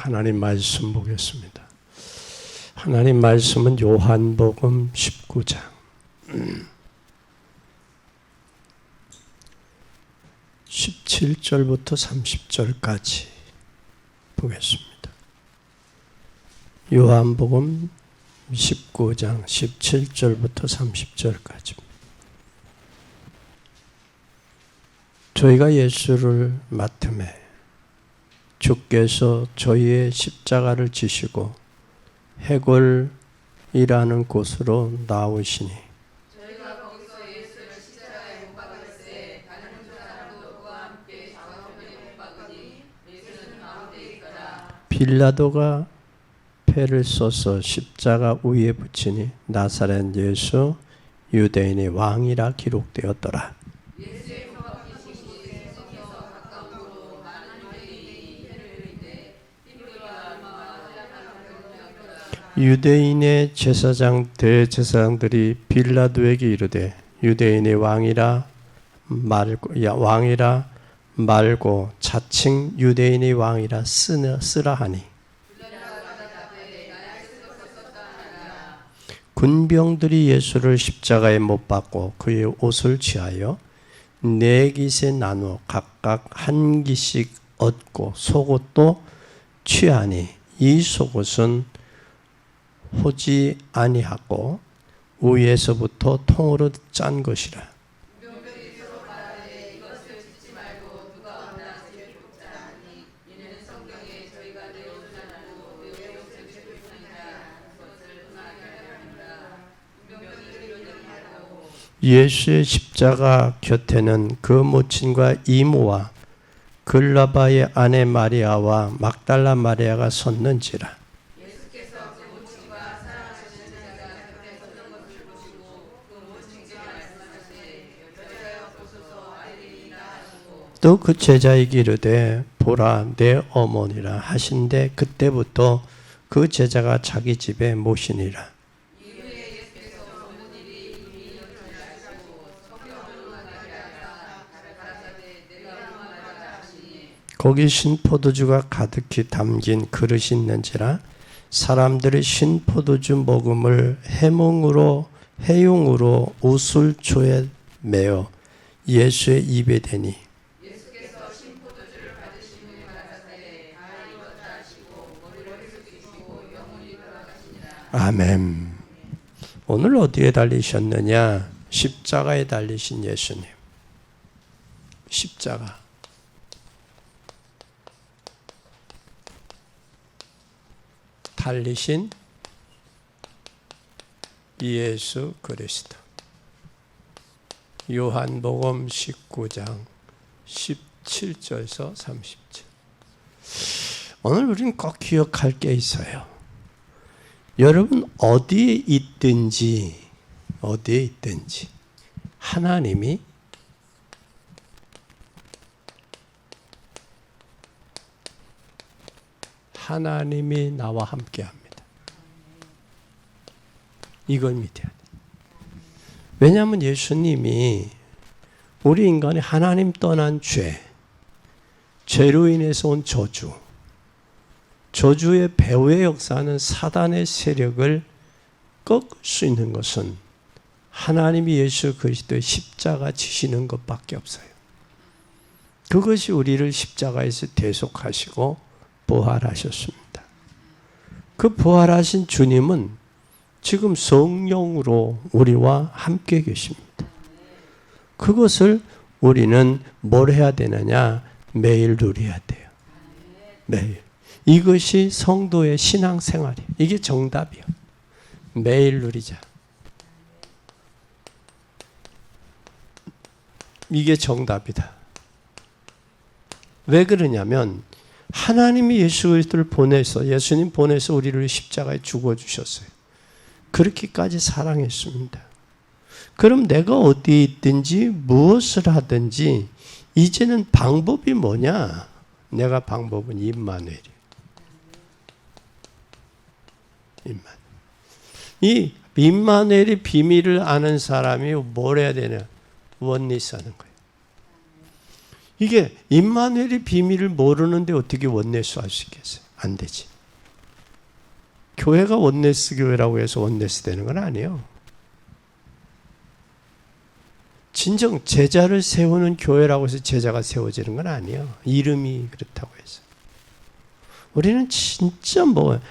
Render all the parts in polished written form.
하나님 말씀 보겠습니다. 하나님 말씀은 요한복음 19장 17절부터 30절까지 보겠습니다. 요한복음 19장 17절부터 30절까지. 저희가 예수를 맡음에 주께서 저희의 십자가를 지시고 해골이라는 곳으로 나오시니 저희가 거기서 예수를 십자가에 못 박았을 다른 두 사람도 그와 함께 좌우편에 못 박으니 예수는 가운데 있더라. 빌라도가 패를 써서 십자가 위에 붙이니 나사렛 예수 유대인의 왕이라 기록되었더라. 예수의 못 박히신 곳에 서서 가까운 곳으로 많은 유대인이 패를 흘리되 핏불과 얼마와 허약한 병들었더라. 유대인의 제사장 대제사장들이 빌라도에게 이르되 유대인의 왕이라 말고 자칭 유대인의 왕이라 쓰라 하니 군병들이 예수를 십자가에 못 박고 그의 옷을 취하여 네 깃에 나누어 각각 한 깃씩 얻고 속옷도 취하니 이 속옷은 호지 아니하고 위에서부터 통으로 짠 것이라. 군병들이 서로 말하되 이것을 짓지 말고 누가 왔나 집에 굽자 하니 이는 성경에 저희가 내 옷을 나누고 내 옷을 찢고 있느니라 그것을 응하게 하려 함이라. 군병들이 이르되 하고 예수의 십자가 곁에는 그 모친과 이모와 글라바의 아내 마리아와 막달라 마리아가 섰는지라. 예수께서 그 모친과 사랑하시는 자가 곁에 서는 것을 보시고 그 모친께 말씀하시되 여자여 보소서 아이들이라 하시고 또 그 제자에게 이르되 보라 내 어머니라 하신데 그때부터 그 제자가 자기 집에 모시니라. 이후에 예수께서 모든 일이 이미 이렇게 하시고 성경을 응하게 하사 가라사대 내가 응하라 하시니 거기 신포도주가 가득히 담긴 그릇이 있는지라. 사람들이 신포도주 먹음을 해용으로 우슬초에 메어 예수의 입에 대니 예수께서 신포도주를 받으시니 가라사대 다 이뤘다 하시고 머리를 숙이시고 영원히 돌아가시니라. 아멘. 오늘 어디에 달리셨느냐? 십자가에 달리신 예수님. 십자가. 달리신 예수 그리스도. 요한복음 19장 17절에서 30절. 오늘 우리는 꼭 기억할 게 있어요. 여러분 어디에 있든지 하나님이 나와 함께 합니다. 이걸 믿어야 돼요. 왜냐하면 예수님이 우리 인간이 하나님 떠난 죄로 인해서 온 저주의 배후의 역사는 사단의 세력을 꺾을 수 있는 것은 하나님이 예수 그리스도의 십자가 지시는 것밖에 없어요. 그것이 우리를 십자가에서 대속하시고 부활하셨습니다. 그 부활하신 주님은 지금 성령으로 우리와 함께 계십니다. 그것을 우리는 뭘 해야 되느냐? 매일 누려야 돼요. 매일. 이것이 성도의 신앙생활이에요. 이게 정답이에요. 매일 누리자. 이게 정답이다. 왜 그러냐면 하나님이 예수 그리스도를 예수님 보내서 우리를 십자가에 죽어주셨어요. 그렇게까지 사랑했습니다. 그럼 내가 어디에 있든지 무엇을 하든지 이제는 방법이 뭐냐? 내가 방법은 임마누엘이에요. 이 임마누엘의 비밀을 아는 사람이 뭘 해야 되냐? 원리스 하는 거예요. 이게 임마누엘의 비밀을 모르는데 어떻게 원리스 할 수 있겠어요? 안 되지. 교회가 원네스 교회라고 해서 원네스 되는 건 아니에요. 진정 제자를 세우는 교회라고 해서 제자가 세워지는 건 아니에요. 이름이 그렇다고 해서. 우리는 진짜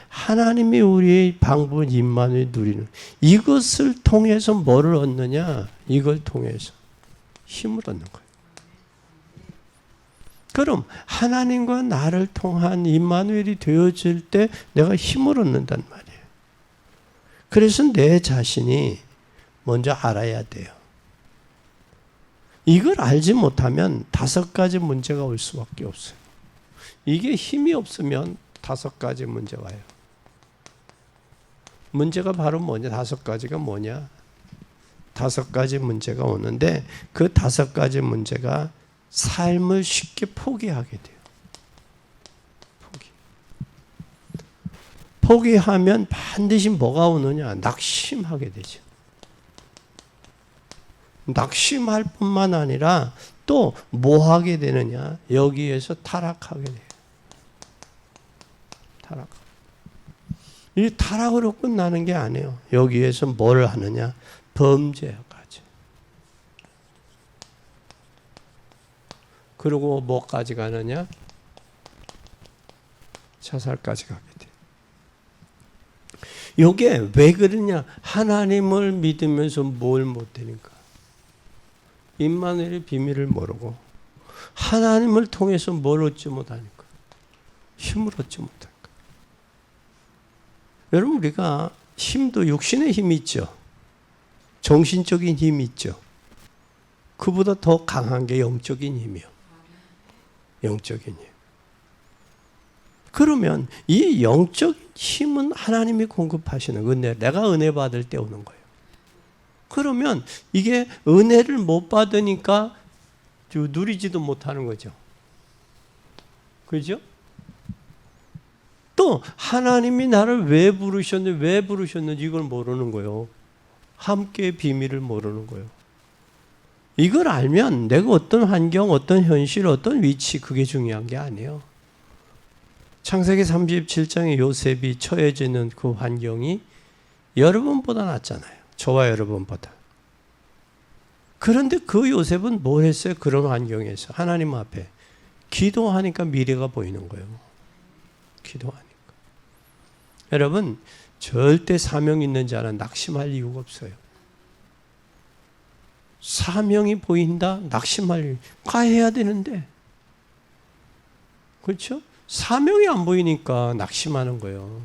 하나님이 우리의 방문 임만을 누리는 이것을 통해서 뭐를 얻느냐? 이걸 통해서 힘을 얻는 거예요. 그럼 하나님과 나를 통한 임마누엘이 되어질 때 내가 힘을 얻는단 말이에요. 그래서 내 자신이 먼저 알아야 돼요. 이걸 알지 못하면 5가지 문제가 올 수밖에 없어요. 이게 힘이 없으면 5가지 문제가 와요. 문제가 바로 뭐냐? 5가지가 뭐냐? 5가지 문제가 오는데 그 5가지 문제가 삶을 쉽게 포기하게 돼요. 포기하면 반드시 뭐가 오느냐? 낙심하게 되죠. 낙심할 뿐만 아니라 또 뭐 하게 되느냐? 여기에서 타락하게 돼요. 타락. 이 타락으로 끝나는 게 아니에요. 여기에서 뭘 하느냐? 범죄까지. 그리고 뭐까지 가느냐? 자살까지 가게 돼요. 이게 왜 그러냐? 하나님을 믿으면서 뭘 못되니까. 임마누엘의 비밀을 모르고 하나님을 통해서 뭘 얻지 못하니까. 힘을 얻지 못하니까. 여러분 우리가 힘도 육신의 힘이 있죠. 정신적인 힘이 있죠. 그보다 더 강한 게 영적인 힘이요. 영적인 힘. 그러면 이 영적인 힘은 하나님이 공급하시는 은혜, 내가 은혜 받을 때 오는 거예요. 그러면 이게 은혜를 못 받으니까 누리지도 못하는 거죠. 그죠? 또 하나님이 나를 왜 부르셨는지 이걸 모르는 거예요. 함께의 비밀을 모르는 거예요. 이걸 알면 내가 어떤 환경, 어떤 현실, 어떤 위치 그게 중요한 게 아니에요. 창세기 37장에 요셉이 처해지는 그 환경이 여러분보다 낫잖아요. 저와 여러분보다. 그런데 그 요셉은 뭘 했어요? 그런 환경에서 하나님 앞에 기도하니까 미래가 보이는 거예요. 기도하니까. 여러분 절대 사명 있는 자는 낙심할 이유가 없어요. 사명이 보인다? 낙심할 이유. 가해야 되는데. 그렇죠? 사명이 안 보이니까 낙심하는 거예요.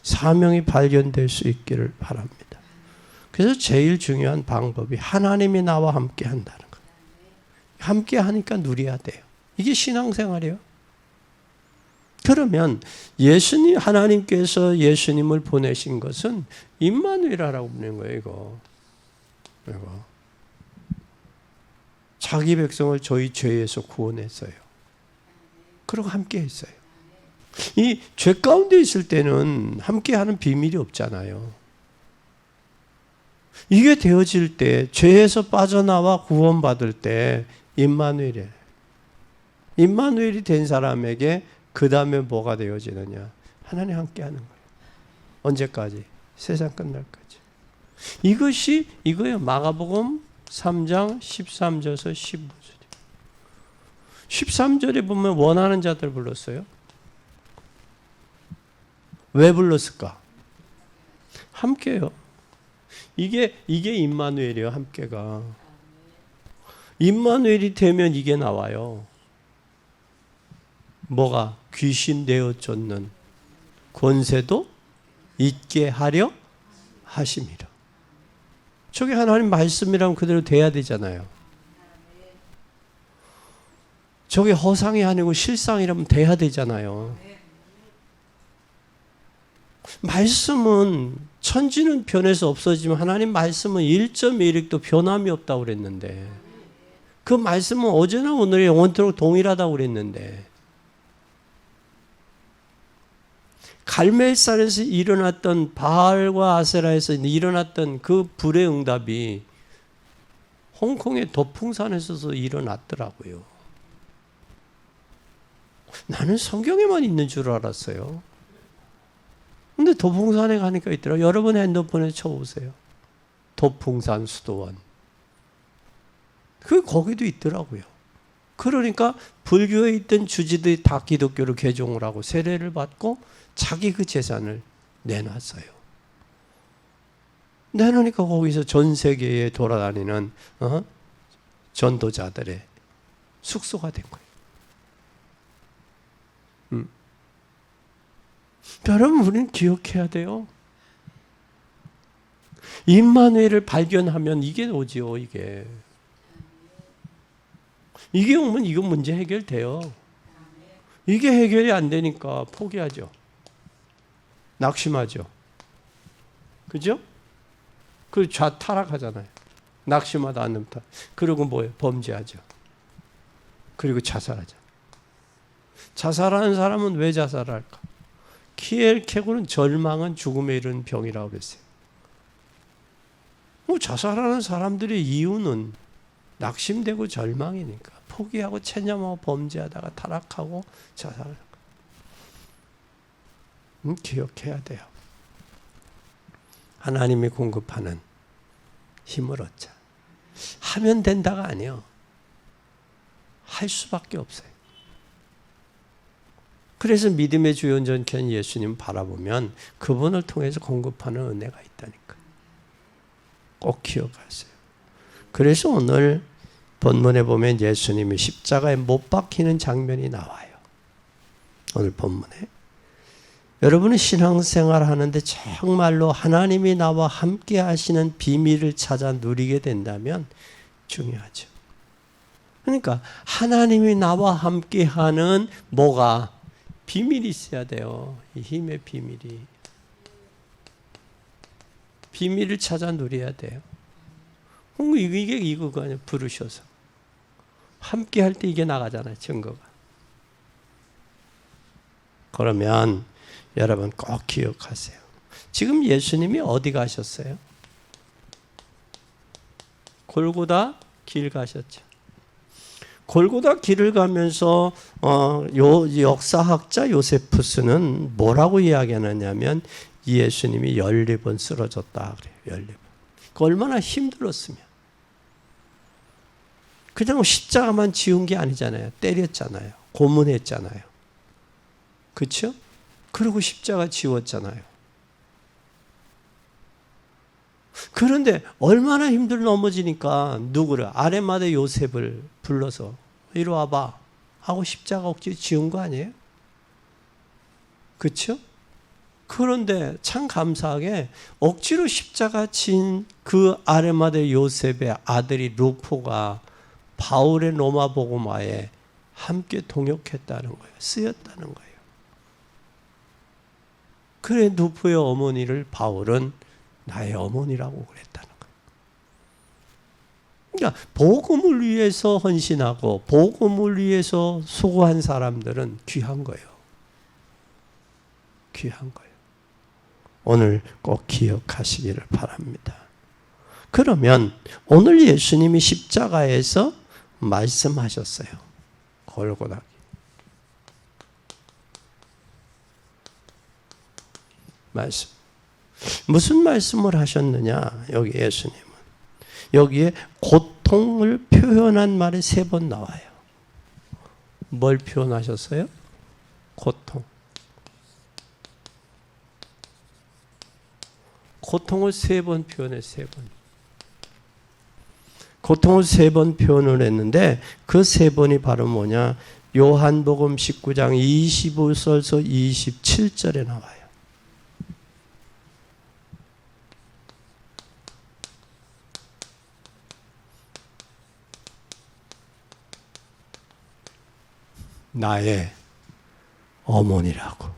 사명이 발견될 수 있기를 바랍니다. 그래서 제일 중요한 방법이 하나님이 나와 함께 한다는 거예요. 함께 하니까 누려야 돼요. 이게 신앙생활이에요. 그러면 하나님께서 예수님을 보내신 것은 임마누엘이라고 부르는 거예요. 이거. 자기 백성을 저희 죄에서 구원했어요. 그리고 함께 했어요. 이 죄 가운데 있을 때는 함께하는 비밀이 없잖아요. 이게 되어질 때 죄에서 빠져나와 구원받을 때 임마누엘이 된 사람에게 그 다음에 뭐가 되어지느냐? 하나님 함께하는 거예요. 언제까지? 세상 끝날까지. 이것이 이거예요. 마가복음 3장 13절에서 15절. 13절에 보면 원하는 자들 불렀어요. 왜 불렀을까? 함께요. 이게 임마누엘이에요. 함께가. 임마누엘이 되면 이게 나와요. 뭐가? 귀신 되어 쫓는 권세도 잊게 하려 하심이라. 저게 하나님 말씀이라면 그대로 돼야 되잖아요. 저게 허상이 아니고 실상이라면 돼야 되잖아요. 말씀은 천지는 변해서 없어지면 하나님 말씀은 1.1획도 변함이 없다고 그랬는데 그 말씀은 어제나 오늘이 영원토록 동일하다고 그랬는데 갈멜산에서 일어났던 바알과 아세라에서 일어났던 그 불의 응답이 홍콩의 도풍산에서 일어났더라고요. 나는 성경에만 있는 줄 알았어요. 근데 도봉산에 가니까 있더라. 여러분 핸드폰에 쳐보세요. 도봉산 수도원. 거기도 있더라고요. 그러니까 불교에 있던 주지들이 다 기독교로 개종을 하고 세례를 받고 자기 그 재산을 내놨어요. 내놓으니까 거기서 전 세계에 돌아다니는 전도자들의 숙소가 된 거예요. 여러분, 우리는 기억해야 돼요. 임마누엘을 발견하면 이게 오지요, 이게. 이게 오면 이거 문제 해결돼요. 이게 해결이 안 되니까 포기하죠. 낙심하죠. 그죠? 그 타락하잖아요. 낙심하다 안 넘다. 그리고 뭐예요? 범죄하죠. 그리고 자살하죠. 자살하는 사람은 왜 자살할까? 키엘케고는 절망은 죽음에 이르는 병이라고 했어요. 자살하는 사람들의 이유는 낙심되고 절망이니까 포기하고 체념하고 범죄하다가 타락하고 자살을. 기억해야 돼요. 하나님이 공급하는 힘을 얻자. 하면 된다가 아니에요. 할 수밖에 없어요. 그래서 믿음의 주연전케한 예수님 바라보면 그분을 통해서 공급하는 은혜가 있다니까. 꼭 기억하세요. 그래서 오늘 본문에 보면 예수님이 십자가에 못 박히는 장면이 나와요. 오늘 본문에. 여러분은 신앙생활 하는데 정말로 하나님이 나와 함께 하시는 비밀을 찾아 누리게 된다면 중요하죠. 그러니까 하나님이 나와 함께 하는 뭐가 비밀이 있어야 돼요. 이 힘의 비밀이. 비밀을 찾아 누려야 돼요. 이게 이거가 아니에요. 부르셔서. 함께 할 때 이게 나가잖아요. 증거가. 그러면 여러분 꼭 기억하세요. 지금 예수님이 어디 가셨어요? 골고다 길 가셨죠. 골고다 길을 가면서 역사학자 요세푸스는 뭐라고 이야기하느냐면 예수님이 14번 쓰러졌다 그래요. 14번. 그 얼마나 힘들었으면. 그냥 십자가만 지운 게 아니잖아요. 때렸잖아요. 고문했잖아요. 그렇죠? 그리고 십자가 지웠잖아요. 그런데 얼마나 힘들어 넘어지니까 누구를 아레마대 요셉을 불러서 이리 와봐 하고 십자가 억지로 지운 거 아니에요? 그렇죠? 그런데 참 감사하게 억지로 십자가 진 그 아레마대 요셉의 아들이 루포가 바울의 로마 복음화에 함께 동역했다는 거예요. 쓰였다는 거예요. 그래 루포의 어머니를 바울은 나의 어머니라고 그랬다는 거예요. 그러니까 복음을 위해서 헌신하고 복음을 위해서 수고한 사람들은 귀한 거예요. 귀한 거예요. 오늘 꼭 기억하시기를 바랍니다. 그러면 오늘 예수님이 십자가에서 말씀하셨어요. 골고다. 말씀. 무슨 말씀을 하셨느냐? 여기 예수님은. 여기에 고통을 표현한 말이 3번 나와요. 뭘 표현하셨어요? 고통. 고통을 3번 표현해, 3번. 고통을 3번 표현을 했는데 그 3번이 바로 뭐냐? 요한복음 19장 25절에서 27절에 나와요. 나의 어머니라고.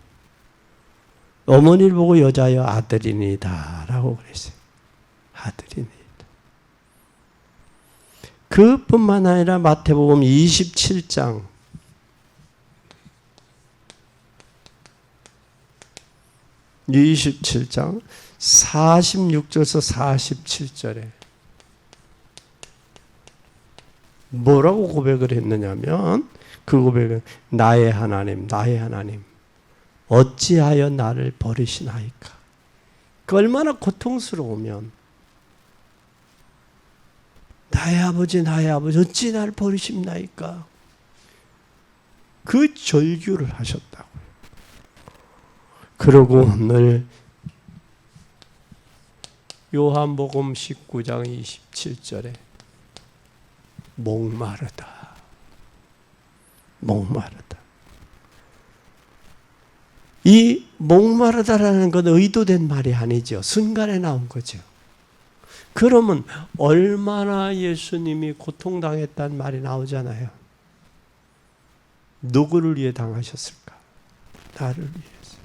어머니를 보고 여자여 아들이니다 라고 그랬어요. 아들이니다. 그뿐만 아니라 마태복음 27장 46절에서 47절에 뭐라고 고백을 했느냐면 그 고백은 나의 하나님, 나의 하나님 어찌하여 나를 버리시나이까. 그 얼마나 고통스러우면 나의 아버지 어찌 나를 버리십나이까. 그 절규를 하셨다고요. 그러고 오늘 요한복음 19장 27절에 목마르다. 이 목마르다라는 건 의도된 말이 아니죠. 순간에 나온 거죠. 그러면 얼마나 예수님이 고통당했다는 말이 나오잖아요. 누구를 위해 당하셨을까? 나를 위해서.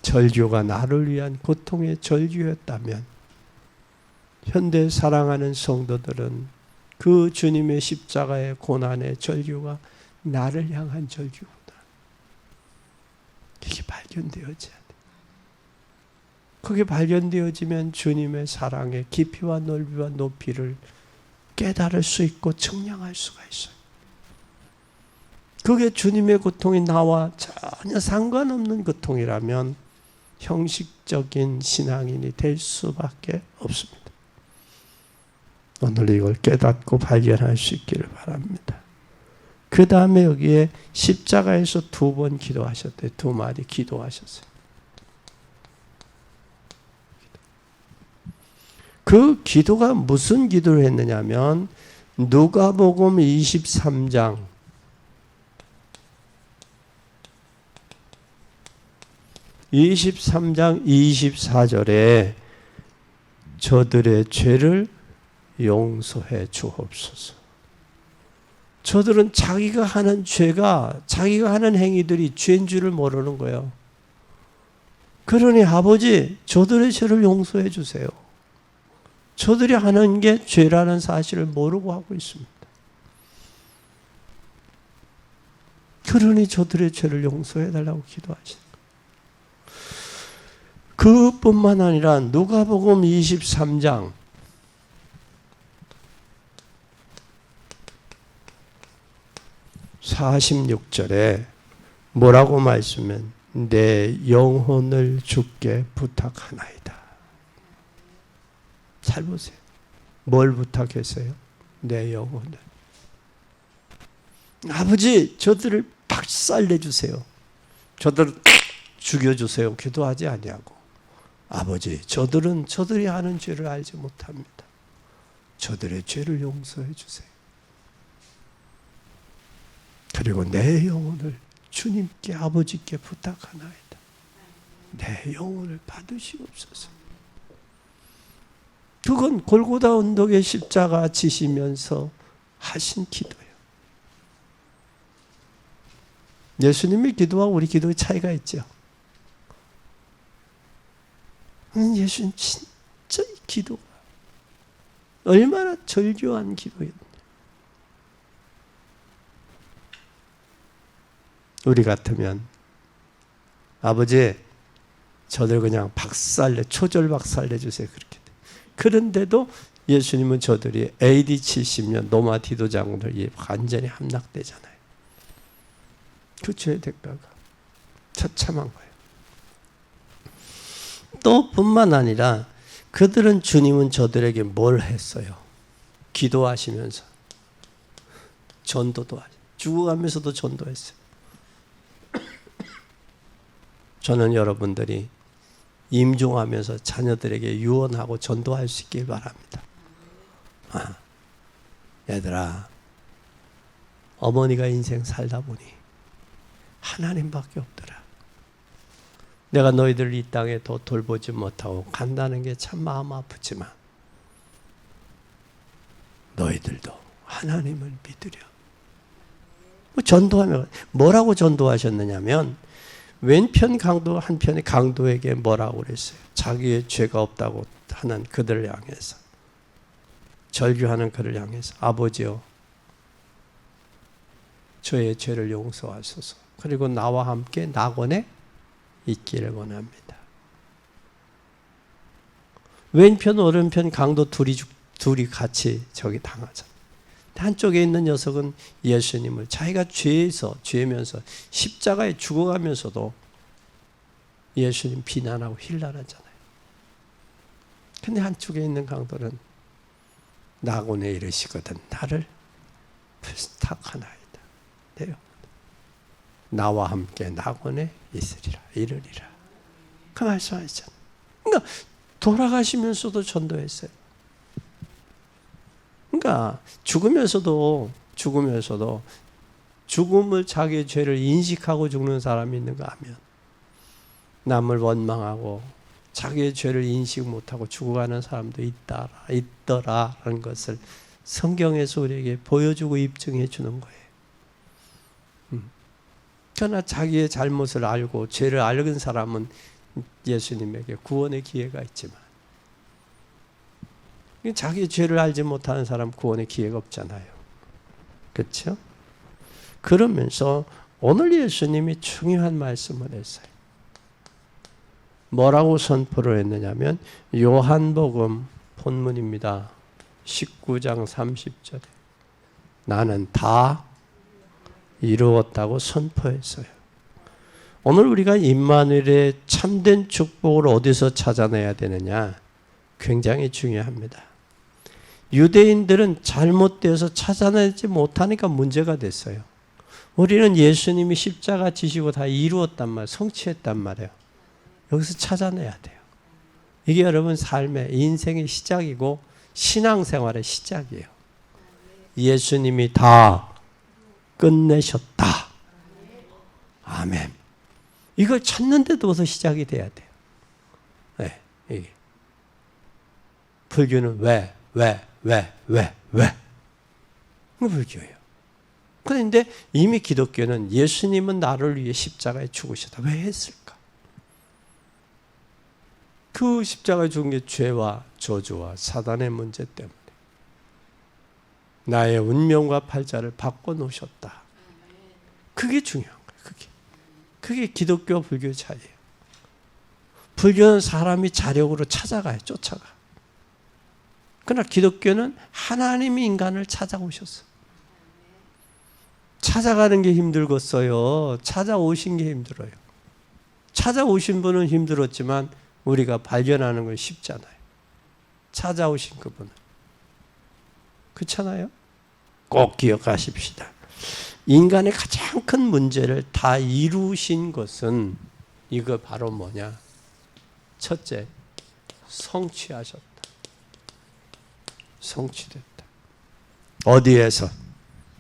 절규가 나를 위한 고통의 절규였다면 현대 사랑하는 성도들은 그 주님의 십자가의 고난의 절규가 나를 향한 절규구나. 이게 발견되어져야 돼. 그게 발견되어지면 주님의 사랑의 깊이와 넓이와 높이를 깨달을 수 있고 측량할 수가 있어요. 그게 주님의 고통이 나와 전혀 상관없는 고통이라면 형식적인 신앙인이 될 수밖에 없습니다. 오늘 이걸 깨닫고 발견할 수 있기를 바랍니다. 그 다음에 여기에 십자가에서 2번 기도하셨대요. 2마디 기도하셨어요. 그 기도가 무슨 기도를 했느냐면 누가복음 23장 24절에 저들의 죄를 용서해 주옵소서. 저들은 자기가 하는 죄가, 자기가 하는 행위들이 죄인 줄을 모르는 거예요. 그러니 아버지, 저들의 죄를 용서해 주세요. 저들이 하는 게 죄라는 사실을 모르고 하고 있습니다. 그러니 저들의 죄를 용서해 달라고 기도하시는 거예요. 그뿐만 아니라 누가복음 23장 46절에 뭐라고 말씀하면 내 영혼을 주께 부탁하나이다. 잘 보세요. 뭘 부탁했어요? 내 영혼을. 아버지, 저들을 박살내주세요. 저들을 죽여주세요. 기도하지 아니하고 아버지, 저들은 저들이 하는 죄를 알지 못합니다. 저들의 죄를 용서해 주세요. 그리고 내 영혼을 주님께 아버지께 부탁하나이다. 내 영혼을 받으시옵소서. 그건 골고다 언덕에 십자가 지시면서 하신 기도예요. 예수님의 기도와 우리 기도의 차이가 있죠. 예수님 진짜 이 기도가 얼마나 절규한 기도였냐. 우리 같으면 아버지, 저들 그냥 초절 박살내 주세요. 그렇게 돼. 그런데도 예수님은 저들이 AD 70년 노마디도 장군을 완전히 함락되잖아요. 그 죄의 대가가 처참한 거예요. 또 뿐만 아니라 그들은 주님은 저들에게 뭘 했어요? 기도하시면서 전도도 하죠. 죽어가면서도 전도했어요. 저는 여러분들이 임종하면서 자녀들에게 유언하고 전도할 수 있길 바랍니다. 얘들아, 어머니가 인생 살다 보니 하나님밖에 없더라. 내가 너희들을 이 땅에 더 돌보지 못하고 간다는 게 참 마음 아프지만 너희들도 하나님을 믿으려. 전도하면 뭐라고 전도하셨느냐면 왼편 강도 한편의 강도에게 뭐라고 그랬어요? 자기의 죄가 없다고 하는 그들을 향해서, 절규하는 그를 향해서 아버지요, 저의 죄를 용서하소서. 그리고 나와 함께 낙원에 있기를 원합니다. 왼편 오른편 강도 둘이 같이 저기 당하잖아요. 한쪽에 있는 녀석은 예수님을 자기가 죄면서 십자가에 죽어가면서도 예수님 비난하고 힐난하잖아요. 근데 한쪽에 있는 강도는 나곤에 이르시거든 나를 부탁하나이다. 내요. 나와 함께 낙원에 있으리라 이르리라. 그 말씀하셨잖아요. 그러니까 돌아가시면서도 전도했어요. 그러니까 죽으면서도 죽음을 자기의 죄를 인식하고 죽는 사람이 있는가 하면 남을 원망하고 자기의 죄를 인식 못하고 죽어가는 사람도 있더라라는 것을 성경에서 우리에게 보여주고 입증해 주는 거예요. 그러나 자기의 잘못을 알고 죄를 알은 사람은 예수님에게 구원의 기회가 있지만 자기의 죄를 알지 못하는 사람 구원의 기회가 없잖아요. 그렇죠? 그러면서 오늘 예수님이 중요한 말씀을 했어요. 뭐라고 선포를 했느냐면 요한복음 본문입니다. 19장 30절에 나는 다 이루었다고 선포했어요. 오늘 우리가 임마누엘의 참된 축복을 어디서 찾아내야 되느냐? 굉장히 중요합니다. 유대인들은 잘못되어서 찾아내지 못하니까 문제가 됐어요. 우리는 예수님이 십자가 지시고 다 이루었단 말, 성취했단 말이에요. 여기서 찾아내야 돼요. 이게 여러분 삶의 인생의 시작이고 신앙생활의 시작이에요. 예수님이 다 끝내셨다. 아멘. 이걸 찾는데도부터 시작이 돼야 돼요. 네, 이게. 불교는 왜? 불교예요. 그런데 이미 기독교는 예수님은 나를 위해 십자가에 죽으셨다. 왜 했을까? 그 십자가에 죽은 게 죄와 저주와 사단의 문제 때문에 나의 운명과 팔자를 바꿔놓으셨다. 그게 중요한 거예요. 그게 기독교와 불교의 차이예요. 불교는 사람이 자력으로 찾아가요. 쫓아가. 그러나 기독교는 하나님이 인간을 찾아오셨어. 찾아가는 게 힘들겠어요. 찾아오신 게 힘들어요. 찾아오신 분은 힘들었지만 우리가 발견하는 건 쉽잖아요. 찾아오신 그분은. 그렇잖아요? 꼭 기억하십시다. 인간의 가장 큰 문제를 다 이루신 것은 이거 바로 뭐냐? 첫째, 성취하셨다. 성취됐다. 어디에서?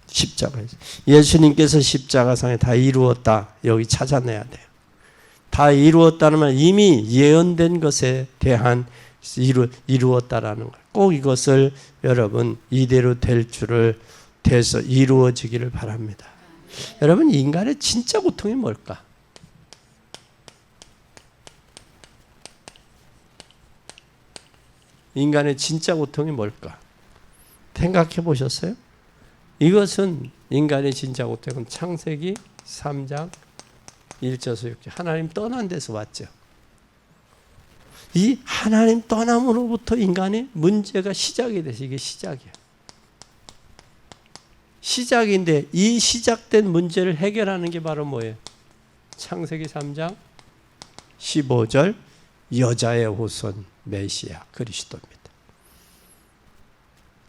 십자가에서. 예수님께서 십자가상에 다 이루었다. 여기 찾아내야 돼요. 다 이루었다는 말 이미 예언된 것에 대한 이루었다라는 걸. 꼭 이것을 여러분 이대로 될 줄을 돼서 이루어지기를 바랍니다. 여러분 인간의 진짜 고통이 뭘까? 인간의 진짜 고통이 뭘까? 생각해 보셨어요? 이것은 인간의 진짜 고통은 창세기 3장 1절에서 6절 하나님 떠난 데서 왔죠. 이 하나님 떠남으로부터 인간의 문제가 시작이 돼서 이게 시작이에요. 시작인데 이 시작된 문제를 해결하는 게 바로 뭐예요? 창세기 3장 15절 여자의 후손 메시아 그리스도입니다.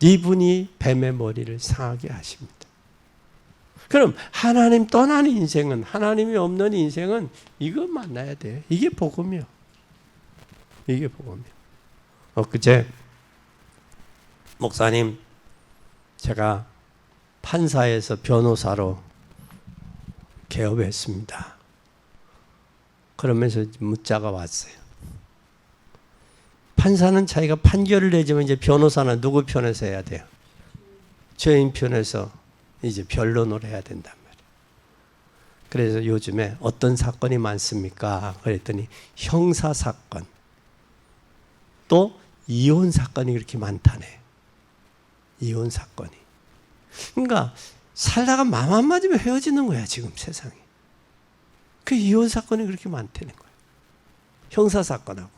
이분이 뱀의 머리를 상하게 하십니다. 그럼 하나님 떠나는 인생은 하나님이 없는 인생은 이거 만나야 돼요. 이게 복음이요. 이게 복음이요. 엊그제 목사님 제가 판사에서 변호사로 개업했습니다. 그러면서 문자가 왔어요. 판사는 자기가 판결을 내지만 이제 변호사는 누구 편에서 해야 돼요? 죄인 편에서 이제 변론을 해야 된단 말이에요. 그래서 요즘에 어떤 사건이 많습니까? 그랬더니 형사 사건 또 이혼 사건이 그렇게 많다네. 이혼 사건이. 그러니까 살다가 맘 안 맞으면 헤어지는 거야 지금 세상에. 그 이혼 사건이 그렇게 많다는 거야. 형사 사건하고.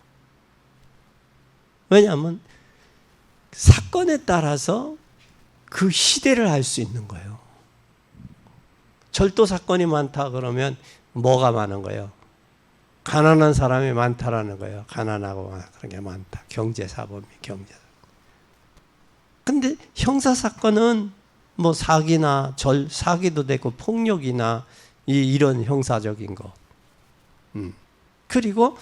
왜냐하면 사건에 따라서 그 시대를 알 수 있는 거예요. 절도 사건이 많다 그러면 뭐가 많은 거예요? 가난한 사람이 많다라는 거예요. 가난하고 그런 게 많다. 경제사범이 경제. 근데 형사사건은 뭐 사기나 사기도 되고 폭력이나 이런 형사적인 거. 그리고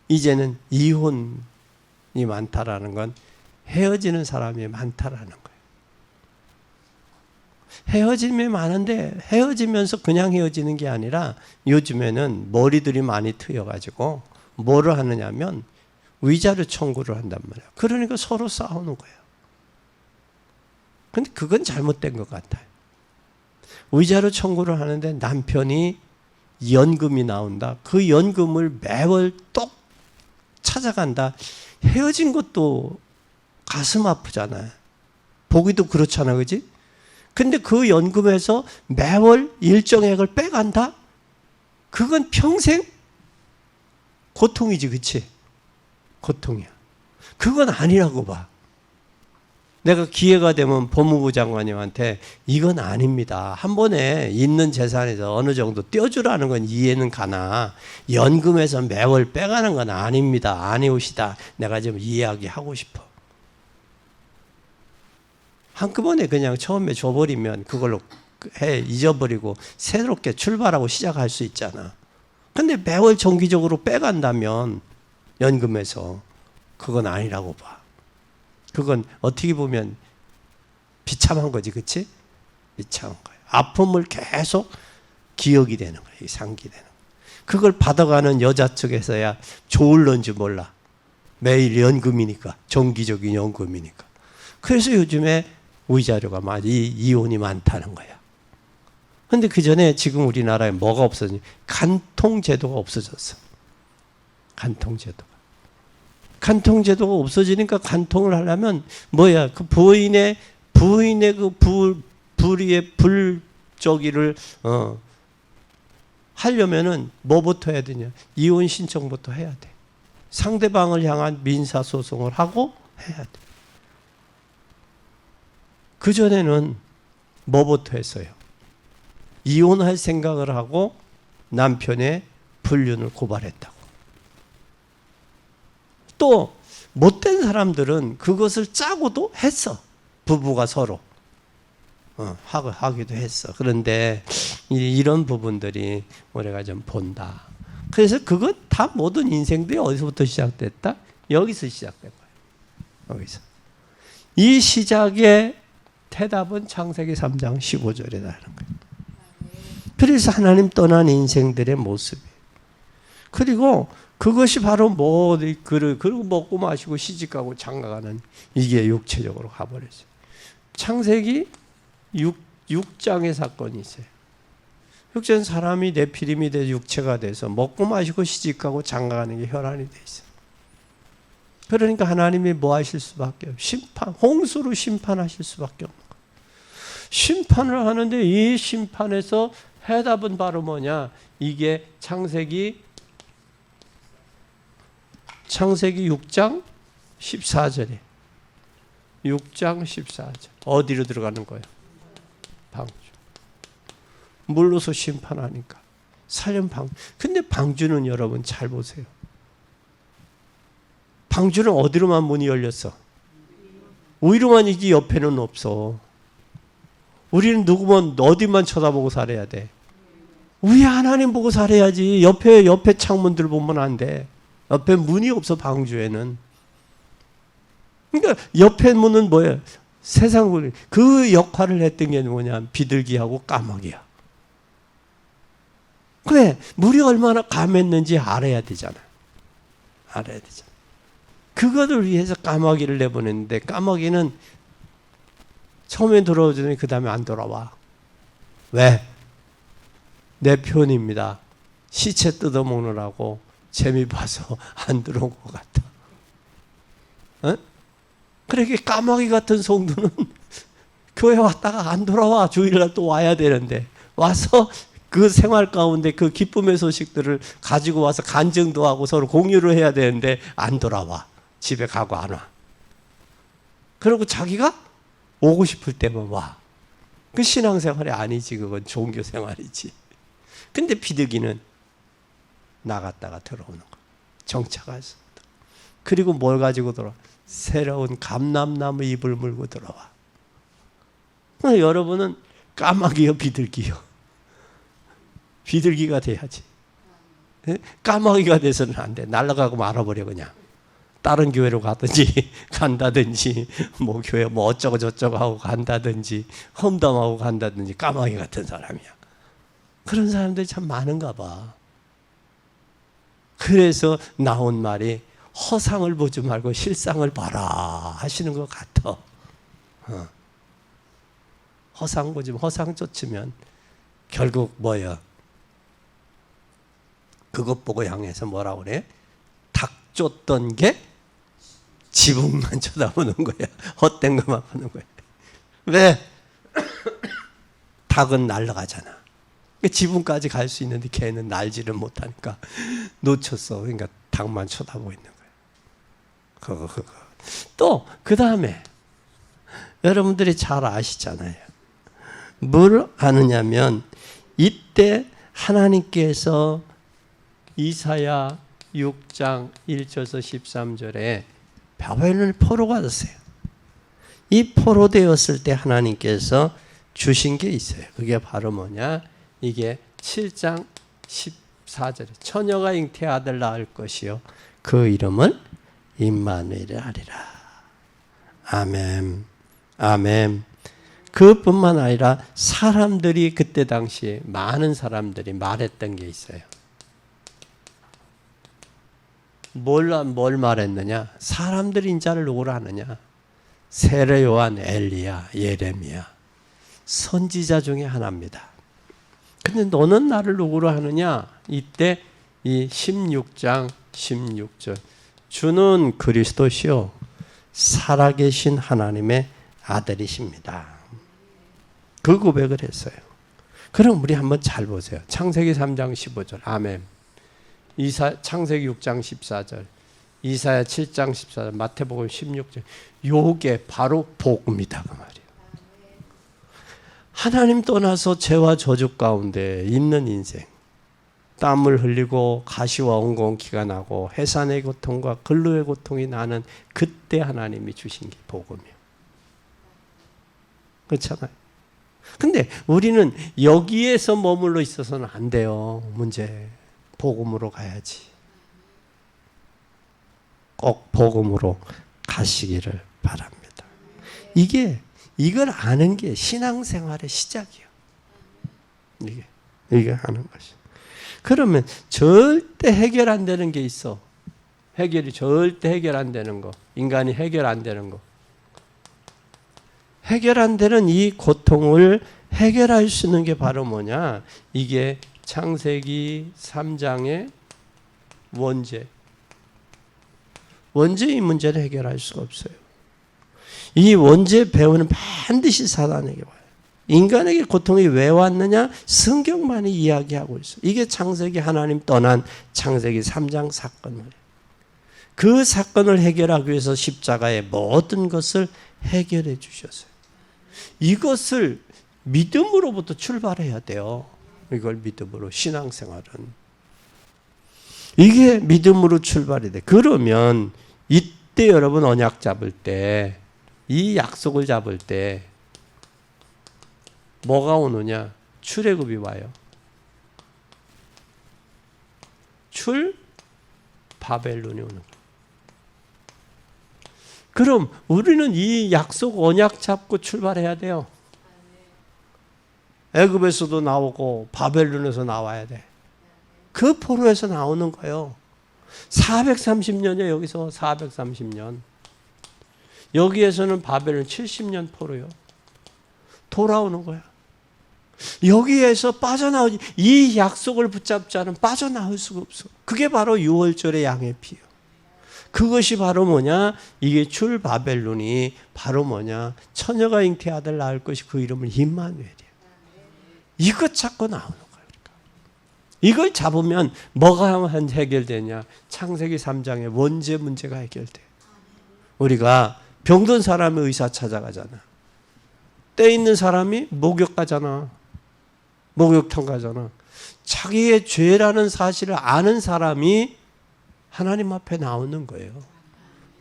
이제는 이혼이 많다라는 건 헤어지는 사람이 많다라는 거예요. 헤어짐이 많은데 헤어지면서 그냥 헤어지는 게 아니라 요즘에는 머리들이 많이 트여가지고 뭐를 하느냐면 위자료 청구를 한단 말이에요. 그러니까 서로 싸우는 거예요. 근데 그건 잘못된 것 같아요. 위자료 청구를 하는데 남편이 연금이 나온다. 그 연금을 매월 똑 찾아간다. 헤어진 것도 가슴 아프잖아요. 보기도 그렇잖아, 그지? 근데 그 연금에서 매월 일정액을 빼간다? 그건 평생 고통이지, 그치? 고통이야. 그건 아니라고 봐. 내가 기회가 되면 법무부 장관님한테 이건 아닙니다. 한 번에 있는 재산에서 어느 정도 떼어주라는 건 이해는 가나 연금에서 매월 빼가는 건 아닙니다. 아니오시다. 내가 좀 이야기하고 싶어. 한꺼번에 그냥 처음에 줘버리면 그걸로 잊어버리고 새롭게 출발하고 시작할 수 있잖아. 근데 매월 정기적으로 빼간다면 연금에서 그건 아니라고 봐. 그건 어떻게 보면 비참한 거지, 그치? 비참한 거야. 아픔을 계속 기억이 되는 거야, 상기되는 거야. 그걸 받아가는 여자 측에서야 좋을런지 몰라. 매일 연금이니까, 정기적인 연금이니까. 그래서 요즘에 위자료가 많이, 이혼이 많다는 거야. 근데 그 전에 지금 우리나라에 뭐가 없어졌냐? 간통제도가 없어졌어. 간통제도가. 간통제도가 없어지니까 간통을 하려면 뭐야? 그 부인의 그 불의의 불저기를 하려면은 뭐부터 해야 되냐? 이혼 신청부터 해야 돼. 상대방을 향한 민사 소송을 하고 해야 돼. 그 전에는 뭐부터 했어요? 이혼할 생각을 하고 남편의 불륜을 고발했다고. 또 못된 사람들은 그것을 짜고도 했어. 부부가 서로 하기도 했어. 그런데 이런 부분들이 우리가 좀 본다. 그래서 그것 다 모든 인생들이 어디서부터 시작됐다? 여기서 시작된 거예요. 여기서. 이 시작의 대답은 창세기 3장 15절에 나오는 거예요. 그래서 하나님 떠난 인생들의 모습이에요. 그리고 그것이 바로 그리고 먹고 마시고 시집가고 장가가는 이게 육체적으로 가버렸어요. 창세기 6장의 사건이 있어요. 6장 사람이 네피림이 돼서 육체가 돼서 먹고 마시고 시집가고 장가가는 게 혈안이 돼 있어요. 그러니까 하나님이 뭐 하실 수밖에 없어요. 심판, 홍수로 심판하실 수밖에 없는 거예요. 심판을 하는데 이 심판에서 해답은 바로 뭐냐? 이게 창세기 6장 14절에 6장 14절 어디로 들어가는 거예요? 방주. 물로서 심판하니까 살연 방주. 근데 방주는 여러분 잘 보세요. 방주는 어디로만 문이 열렸어? 위로만이지 옆에는 없어. 우리는 누구만 어디만 쳐다보고 살아야 돼? 우리 하나님 보고 살아야지. 옆에 창문들 보면 안 돼. 옆에 문이 없어, 방주에는. 그러니까 옆에 문은 뭐예요? 세상 그 역할을 했던 게 뭐냐? 비둘기하고 까마귀야. 그래, 물이 얼마나 감했는지 알아야 되잖아. 알아야 되잖아. 그거를 위해서 까마귀를 내보냈는데 까마귀는 처음에 돌아오더니 그 다음에 안 돌아와. 왜? 내 편입니다. 시체 뜯어먹느라고 재미 봐서 안 들어온 것 같다. 어? 그렇게 까마귀 같은 성도는 교회 왔다가 안 돌아와. 주일날 또 와야 되는데 와서 그 생활 가운데 그 기쁨의 소식들을 가지고 와서 간증도 하고 서로 공유를 해야 되는데 안 돌아와. 집에 가고 안 와. 그리고 자기가 오고 싶을 때만 와. 그 신앙생활이 아니지. 그건 종교생활이지. 근데 비둘기는 나갔다가 들어오는 거. 정착해서. 그리고 뭘 가지고 들어와? 새로운 감람나무 잎을 물고 들어와. 여러분은 까마귀요, 비둘기요? 비둘기가 돼야지. 까마귀가 돼서는 안 돼. 날아가고 말아버려 그냥. 다른 교회로 가든지 간다든지 뭐 교회 뭐 어쩌고 저쩌고 하고 간다든지 험담하고 간다든지 까마귀 같은 사람이야. 그런 사람들이 참 많은가 봐. 그래서 나온 말이 허상을 보지 말고 실상을 봐라 하시는 것 같아. 허상 보지, 허상 쫓으면 결국 뭐야? 그것 보고 향해서 뭐라고 그래? 닭 쫓던 게 지붕만 쳐다보는 거야. 헛된 것만 보는 거야. 왜? 닭은 날아가잖아. 지붕까지 갈 수 있는데 걔는 날지를 못하니까 놓쳤어. 그러니까 닭만 쳐다보고 있는 거야. 그거. 또 그 다음에 여러분들이 잘 아시잖아요. 뭘 아느냐면 이때 하나님께서 이사야 6장 1절에서 13절에 바벨론을 포로가 됐어요. 이 포로되었을 때 하나님께서 주신 게 있어요. 그게 바로 뭐냐? 이게 7장 14절에 처녀가 잉태 아들 낳을 것이요 그 이름을 임마누엘이라 하리라. 아멘. 아멘. 그뿐만 아니라 사람들이 그때 당시에 많은 사람들이 말했던 게 있어요. 뭘 말했느냐? 사람들이 인자를 누구로 하느냐? 세례 요한, 엘리야, 예레미야 선지자 중에 하나입니다. 근데 너는 나를 누구로 하느냐? 이때 이 16장 16절 주는 그리스도시요 살아계신 하나님의 아들이십니다. 그 고백을 했어요. 그럼 우리 한번 잘 보세요. 창세기 3장 15절 아멘. 창세기 6장 14절 이사야 7장 14절 마태복음 16절 요게 바로 복음이다 그 말이에요. 하나님 떠나서 죄와 저주 가운데 있는 인생 땀을 흘리고 가시와 엉겅퀴가 나고 해산의 고통과 근로의 고통이 나는 그때 하나님이 주신 게 복음이에요. 그렇잖아요. 근데 우리는 여기에서 머물러 있어서는 안 돼요. 문제. 복음으로 가야지. 꼭 복음으로 가시기를 바랍니다. 이걸 아는 게 신앙생활의 시작이에요. 이게 하는 것이. 그러면 절대 해결 안 되는 게 있어. 절대 해결 안 되는 거. 인간이 해결 안 되는 거. 해결 안 되는 이 고통을 해결할 수 있는 게 바로 뭐냐? 이게 창세기 3장의 원죄. 원죄의 문제를 해결할 수가 없어요. 이 원죄 배우는 반드시 사단에게 와요. 인간에게 고통이 왜 왔느냐? 성경만이 이야기하고 있어요. 이게 창세기 하나님 떠난 창세기 3장 사건이에요. 그 사건을 해결하기 위해서 십자가의 모든 것을 해결해 주셨어요. 이것을 믿음으로부터 출발해야 돼요. 이걸 믿음으로 신앙생활은. 이게 믿음으로 출발이 돼. 그러면 이때 여러분 언약 잡을 때 이 약속을 잡을 때 뭐가 오느냐? 출애굽이 와요. 바벨론이 오는 거예요. 그럼 우리는 이 약속 언약 잡고 출발해야 돼요. 애굽에서도 나오고 바벨론에서 나와야 돼. 그 포로에서 나오는 거예요. 430년이에요. 여기서 430년. 여기에서는 바벨론 70년 포로요. 돌아오는 거야. 여기에서 빠져나오지. 이 약속을 붙잡지 않으면 빠져나올 수가 없어. 그게 바로 6월절의 양의 피요. 그것이 바로 뭐냐? 이게 바벨론이 바로 뭐냐? 처녀가 잉태 아들 낳을 것이 그 이름은 임마누엘이에요. 이것 찾고 나오는 거예요. 그러니까. 이걸 잡으면 뭐가 해결되냐? 창세기 3장의 원죄 문제가 해결돼요. 우리가 병든 사람의 의사 찾아가잖아. 때 있는 사람이 목욕 가잖아. 목욕탕 가잖아. 자기의 죄라는 사실을 아는 사람이 하나님 앞에 나오는 거예요.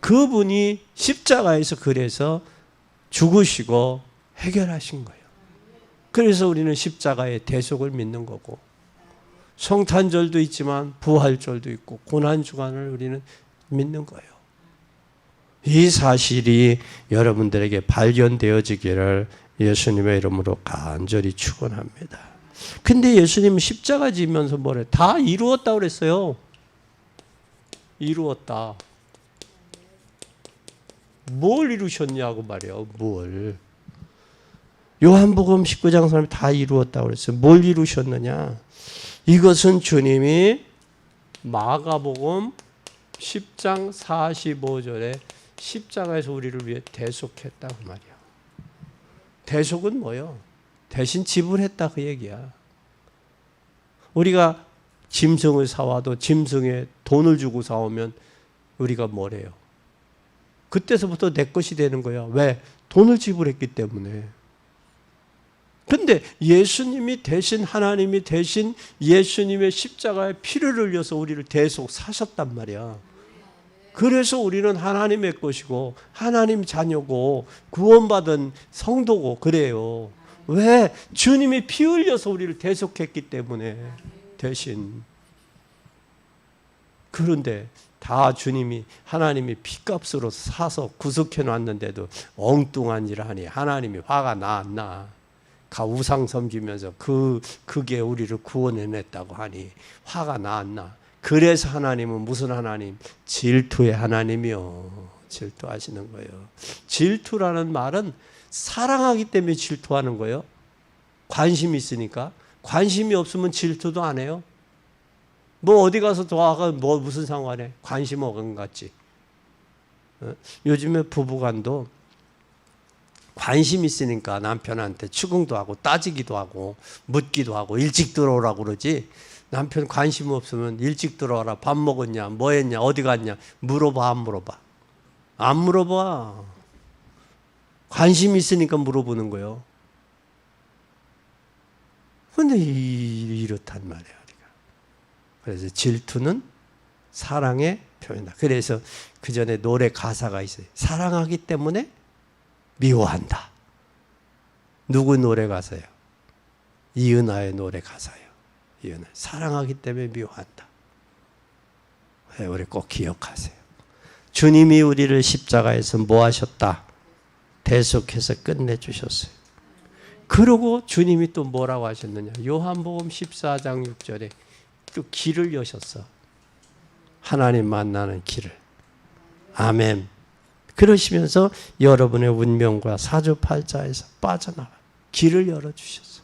그분이 십자가에서 그래서 죽으시고 해결하신 거예요. 그래서 우리는 십자가의 대속을 믿는 거고, 성탄절도 있지만 부활절도 있고 고난주간을 우리는 믿는 거예요. 이 사실이 여러분들에게 발견되어지기를 예수님의 이름으로 간절히 축원합니다. 근데 예수님은 십자가 지면서 뭐래? 다 이루었다 그랬어요. 이루었다. 뭘 이루셨냐고 말이에요. 뭘. 요한복음 19장 사람이 다 이루었다고 그랬어요. 뭘 이루셨느냐? 이것은 주님이 마가복음 10장 45절에 십자가에서 우리를 위해 대속했다고 말이야. 대속은 뭐요? 대신 지불했다 그 얘기야. 우리가 짐승을 사와도 짐승에 돈을 주고 사오면 우리가 뭐래요? 그때서부터 내 것이 되는 거야. 왜? 돈을 지불했기 때문에. 근데 예수님이 대신, 하나님이 대신 예수님의 십자가에 피를 흘려서 우리를 대속 사셨단 말이야. 그래서 우리는 하나님의 것이고 하나님 자녀고 구원받은 성도고 그래요. 왜? 주님이 피 흘려서 우리를 대속했기 때문에 대신. 그런데 다 주님이 하나님이 피값으로 사서 구속해 놨는데도 엉뚱한 일을 하니 하나님이 화가 나 안 나? 가 우상 섬기면서 그게 우리를 구원해냈다고 하니 화가 나 안 나? 그래서 하나님은 무슨 하나님? 질투의 하나님이요. 질투하시는 거예요. 질투라는 말은 사랑하기 때문에 질투하는 거예요. 관심이 있으니까. 관심이 없으면 질투도 안 해요. 뭐 어디 가서 도와가 뭐 무슨 상관에 관심 없는 것 같지. 요즘에 부부간도 관심 있으니까 남편한테 추궁도 하고 따지기도 하고 묻기도 하고 일찍 들어오라고 그러지. 남편 관심 없으면 일찍 들어와라. 밥 먹었냐? 뭐 했냐? 어디 갔냐? 물어봐 안 물어봐? 안 물어봐. 관심 있으니까 물어보는 거예요. 근데 이렇단 말이야. 우리가. 그래서 질투는 사랑의 표현이다. 그래서 그 전에 노래 가사가 있어요. 사랑하기 때문에 미워한다. 누구 노래 가사예요? 이은하의 노래 가사예요. 이은하. 사랑하기 때문에 미워한다. 우리 꼭 기억하세요. 주님이 우리를 십자가에서 뭐 하셨다? 대속해서 끝내주셨어요. 그러고 주님이 또 뭐라고 하셨느냐? 요한복음 14장 6절에 또 길을 여셨어. 하나님 만나는 길을. 아멘. 그러시면서 여러분의 운명과 사주팔자에서 빠져나와 길을 열어주셨어요.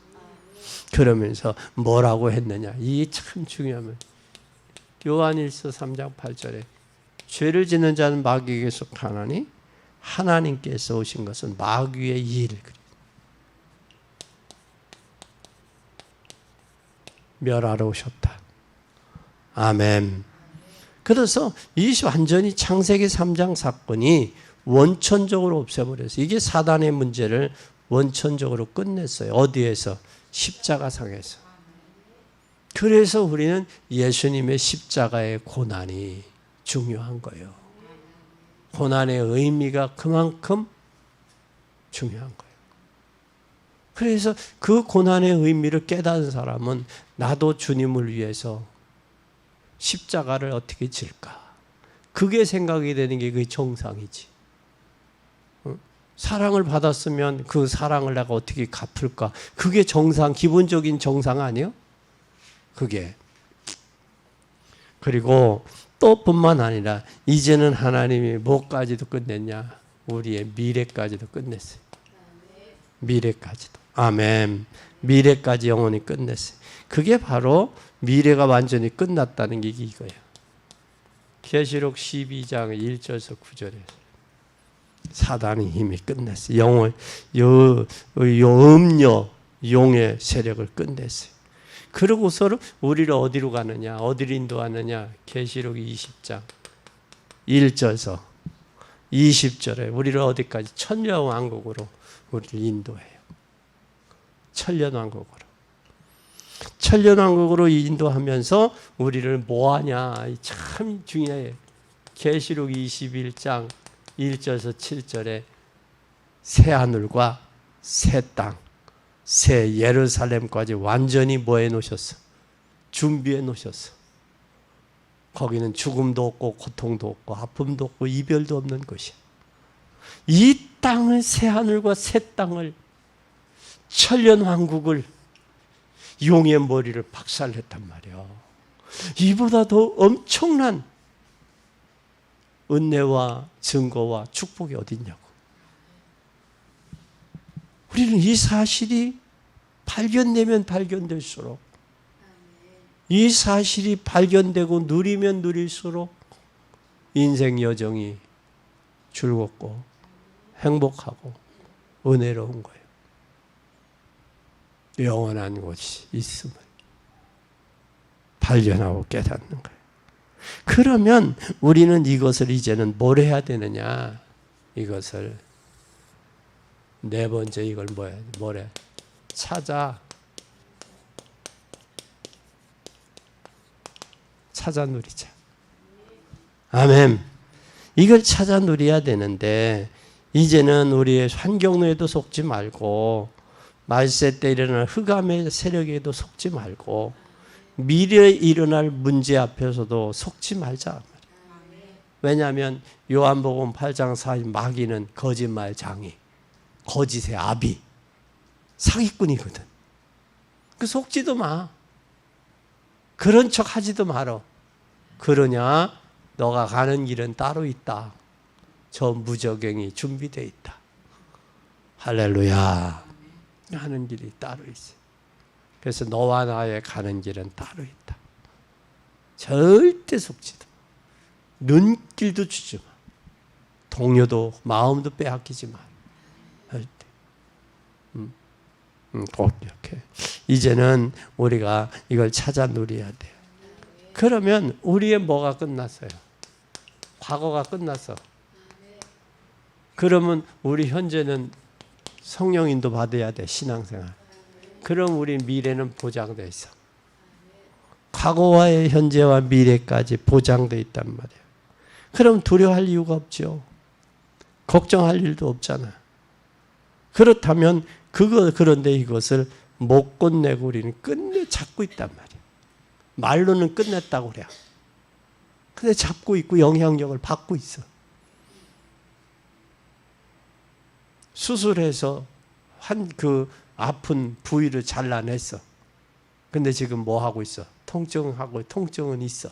그러면서 뭐라고 했느냐? 이게 참 중요하면 요한일서 3장 8절에 죄를 짓는 자는 마귀에게 속하나니 하나님께서 오신 것은 마귀의 일 멸하러 오셨다. 아멘. 그래서 이 완전히 창세기 3장 사건이 원천적으로 없애버렸어요. 이게 사단의 문제를 원천적으로 끝냈어요. 어디에서? 십자가상에서. 그래서 우리는 예수님의 십자가의 고난이 중요한 거예요. 고난의 의미가 그만큼 중요한 거예요. 그래서 그 고난의 의미를 깨달은 사람은 나도 주님을 위해서 십자가를 어떻게 질까? 그게 생각이 되는 게 그게 정상이지. 사랑을 받았으면 그 사랑을 내가 어떻게 갚을까? 그게 정상, 기본적인 정상 아니에요? 그게. 그리고 또 뿐만 아니라 이제는 하나님이 뭐까지도 끝냈냐? 우리의 미래까지도 끝냈어요. 미래까지도. 아멘. 미래까지 영원히 끝냈어요. 그게 바로 미래가 완전히 끝났다는 게 이거예요. 계시록 12장 1절에서 9절에 사단의 힘이 끝냈어요. 영혼, 음녀, 용의 세력을 끝냈어요. 그러고서 우리를 어디로 가느냐? 어디로 인도하느냐? 계시록 20장 1절에서 20절에 우리를 어디까지? 천녀왕국으로 우리를 인도해요. 천년왕국으로. 천년왕국으로 인도하면서 우리를 뭐하냐. 참 중요해요. 계시록 21장 1절에서 7절에 새 하늘과 새 땅, 새 예루살렘까지 완전히 뭐 해놓으셨어? 준비해 놓으셨어. 거기는 죽음도 없고 고통도 없고 아픔도 없고 이별도 없는 곳이야. 이 땅을, 새 하늘과 새 땅을, 천년왕국을 용의 머리를 박살냈단 말이야. 이보다 더 엄청난 은혜와 증거와 축복이 어딨냐고. 우리는 이 사실이 발견되면 발견될수록, 이 사실이 발견되고 누리면 누릴수록 인생 여정이 즐겁고 행복하고 은혜로운 거예요. 영원한 곳이 있음을 발견하고 깨닫는 거예요. 그러면 우리는 이것을 이제는 뭘 해야 되느냐? 이것을 네 번째 이걸 뭐래? 찾아 누리자. 아멘. 이걸 찾아 누려야 되는데 이제는 우리의 환경에도 속지 말고 말세 때 일어날 흑암의 세력에도 속지 말고 미래에 일어날 문제 앞에서도 속지 말자. 왜냐하면 요한복음 8장 4절 마귀는 거짓말 장이, 거짓의 아비, 사기꾼이거든. 그 속지도 마. 그런 척 하지도 말어. 그러냐? 너가 가는 길은 따로 있다. 저 무저갱이 준비되어 있다. 할렐루야. 가는 길이 따로 있어. 그래서 너와 나의 가는 길은 따로 있다. 절대 속지도 마. 눈길도 주지 마. 동료도 마음도 빼앗기지 마. 절대. 꼭 이렇게. 이제는 우리가 이걸 찾아 누려야 돼요. 그러면 우리의 뭐가 끝났어요? 과거가 끝났어. 그러면 우리 현재는 성령인도 받아야 돼. 신앙생활. 그럼 우리 미래는 보장되어 있어. 과거와의 현재와 미래까지 보장되어 있단 말이에요. 그럼 두려워할 이유가 없죠. 걱정할 일도 없잖아. 그렇다면 그런데 이것을 못 끝내고 우리는 끝내 잡고 있단 말이에요. 말로는 끝냈다고 그래요. 근데 잡고 있고 영향력을 받고 있어. 수술해서 그 아픈 부위를 잘라냈어. 근데 지금 뭐 하고 있어? 통증하고 통증은 있어.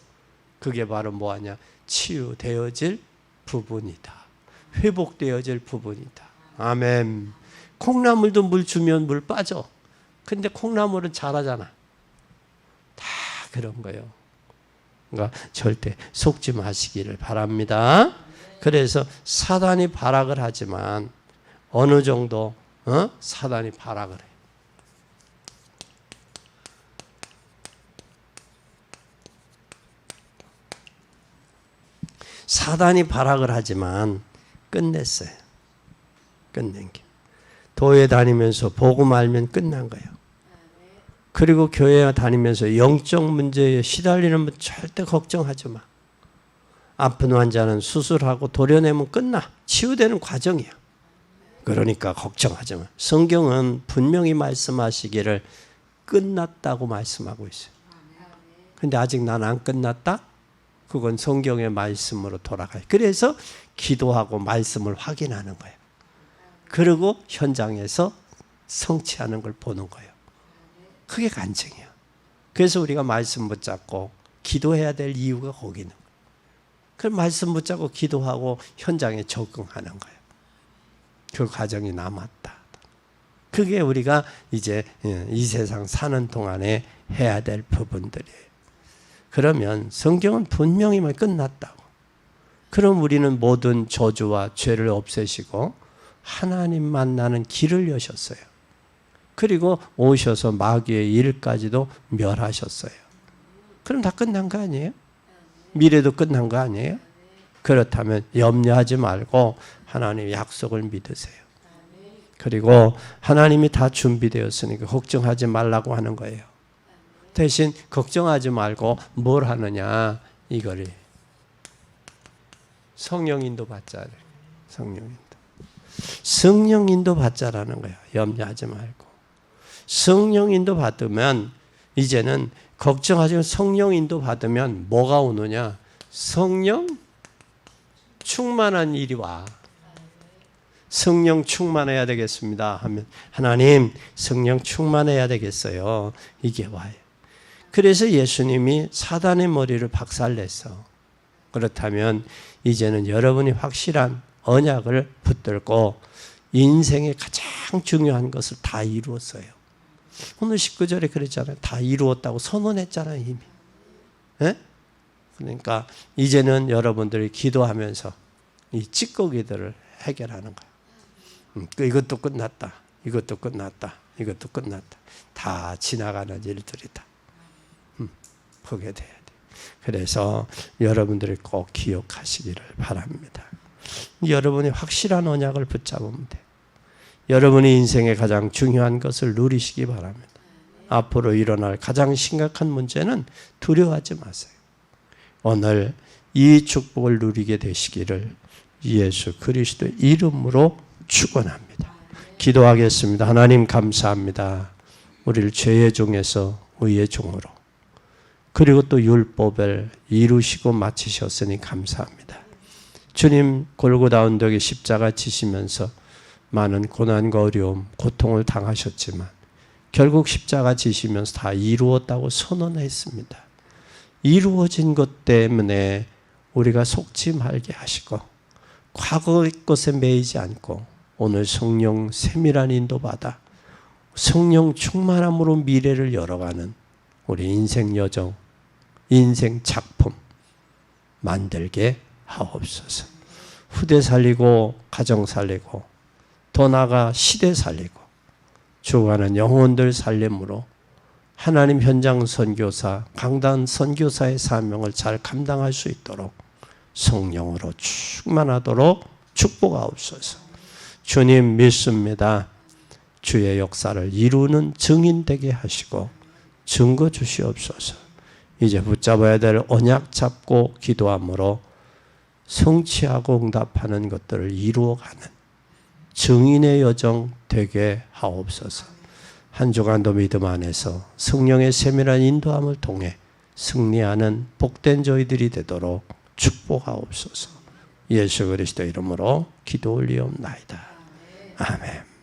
그게 바로 뭐하냐? 치유되어질 부분이다. 회복되어질 부분이다. 아멘. 콩나물도 물 주면 물 빠져. 근데 콩나물은 자라잖아. 다 그런 거예요. 그러니까 절대 속지 마시기를 바랍니다. 그래서 사단이 발악을 하지만 어느 정도 사단이 발악을 해. 사단이 발악을 하지만 끝냈어요. 끝낸 게. 교회 다니면서 복음 알면 끝난 거예요. 그리고 교회 다니면서 영적 문제에 시달리는 분 절대 걱정하지 마. 아픈 환자는 수술하고 도려내면 끝나. 치유되는 과정이야. 그러니까 걱정하지 마. 성경은 분명히 말씀하시기를 끝났다고 말씀하고 있어요. 근데 아직 난 안 끝났다? 그건 성경의 말씀으로 돌아가요. 그래서 기도하고 말씀을 확인하는 거예요. 그리고 현장에서 성취하는 걸 보는 거예요. 그게 간증이야. 그래서 우리가 말씀 붙잡고 기도해야 될 이유가 거기는 거예요. 그 말씀 붙잡고 기도하고 현장에 적응하는 거예요. 그 과정이 남았다. 그게 우리가 이제 이 세상 사는 동안에 해야 될 부분들이에요. 그러면 성경은 분명히 말 끝났다고. 그럼 우리는 모든 저주와 죄를 없애시고 하나님 만나는 길을 여셨어요. 그리고 오셔서 마귀의 일까지도 멸하셨어요. 그럼 다 끝난 거 아니에요? 미래도 끝난 거 아니에요? 그렇다면 염려하지 말고 하나님의 약속을 믿으세요. 그리고 하나님이 다 준비되었으니까 걱정하지 말라고 하는 거예요. 대신 걱정하지 말고 뭘 하느냐, 이거를 성령 인도 받자. 성령 인도 받자라는 거예요. 염려하지 말고. 성령 인도 받으면 이제는 걱정하지 말고 성령 인도 받으면 뭐가 오느냐? 성령 충만한 일이 와. 성령 충만해야 되겠습니다 하면 하나님 성령 충만해야 되겠어요. 이게 와요. 그래서 예수님이 사단의 머리를 박살냈어. 그렇다면 이제는 여러분이 확실한 언약을 붙들고 인생의 가장 중요한 것을 다 이루었어요. 오늘 19절에 그랬잖아요. 다 이루었다고 선언했잖아요, 이미. 네? 그러니까 이제는 여러분들이 기도하면서 이 찌꺼기들을 해결하는 거예요. 이것도 끝났다. 이것도 끝났다. 이것도 끝났다. 다 지나가는 일들이다. 보게 돼야 돼. 그래서 여러분들이 꼭 기억하시기를 바랍니다. 여러분이 확실한 언약을 붙잡으면 돼. 여러분이 인생의 가장 중요한 것을 누리시기 바랍니다. 앞으로 일어날 가장 심각한 문제는 두려워하지 마세요. 오늘 이 축복을 누리게 되시기를 예수 그리스도의 이름으로 축원합니다. 기도하겠습니다. 하나님 감사합니다. 우리를 죄의 종에서 의의 종으로 그리고 또 율법을 이루시고 마치셨으니 감사합니다. 주님 골고다 언덕에 십자가 지시면서 많은 고난과 어려움, 고통을 당하셨지만 결국 십자가 지시면서 다 이루었다고 선언했습니다. 이루어진 것 때문에 우리가 속지 말게 하시고 과거의 것에 매이지 않고 오늘 성령 세밀한 인도받아 성령 충만함으로 미래를 열어가는 우리 인생 여정, 인생 작품 만들게 하옵소서. 후대 살리고 가정 살리고 더 나아가 시대 살리고 죽어가는 영혼들 살림으로 하나님 현장 선교사, 강단 선교사의 사명을 잘 감당할 수 있도록 성령으로 충만하도록 축복하옵소서. 주님 믿습니다. 주의 역사를 이루는 증인 되게 하시고 증거 주시옵소서. 이제 붙잡아야 될 언약 잡고 기도함으로 성취하고 응답하는 것들을 이루어가는 증인의 여정 되게 하옵소서. 한 주간도 믿음 안에서 성령의 세밀한 인도함을 통해 승리하는 복된 저희들이 되도록 축복하옵소서. 예수 그리스도 이름으로 기도 올리옵나이다. 아멘.